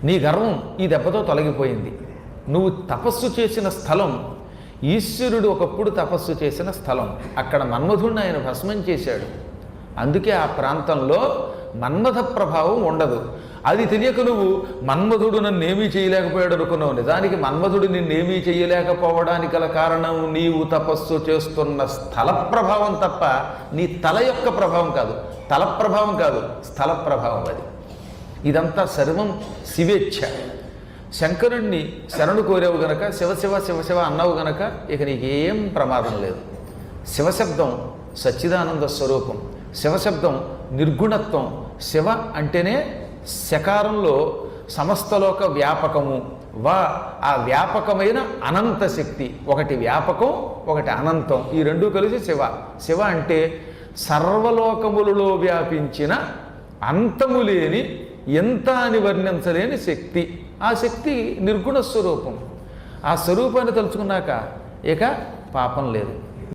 నీ గర్వం ఈ దెబ్బతో తొలగిపోయింది. నువ్వు తపస్సు చేసిన స్థలం ఈశ్వరుడు ఒకప్పుడు తపస్సు చేసిన స్థలం. అక్కడ మన్మధుడిని ఆయన భస్మం చేశాడు. అందుకే ఆ ప్రాంతంలో మన్మథ ప్రభావం ఉండదు. అది తెలియక నువ్వు మన్మధుడు నన్నేమీ చేయలేకపోయాడు అనుకున్నావు. నిజానికి మన్మధుడు నిన్నేమీ చేయలేకపోవడానికి గల కారణం నీవు తపస్సు చేస్తున్న స్థల ప్రభావం తప్ప నీ తల యొక్క ప్రభావం కాదు. తల ప్రభావం కాదు, స్థల ప్రభావం అది. ఇదంతా సర్వం శివేచ్ఛ. శంకరుణ్ణి శరణు కోరావు గనక శివశివ శివశివ అన్నావు గనక ఇక నీకేం ప్రమాదం లేదు. శివశబ్దం సచ్చిదానంద స్వరూపం, శివశబ్దం నిర్గుణత్వం. శివ అంటేనే శకారంలో సమస్తలోక వ్యాపకము వా ఆ వ్యాపకమైన అనంత శక్తి. ఒకటి వ్యాపకం, ఒకటి అనంతం, ఈ రెండూ కలిసి శివ. శివ అంటే సర్వలోకములలో వ్యాపించిన అంతము లేని, ఎంత అని వర్ణించలేని శక్తి. ఆ శక్తి నిర్గుణ స్వరూపం. ఆ స్వరూపాన్ని తలుచుకున్నాక ఇక పాపం లేదు.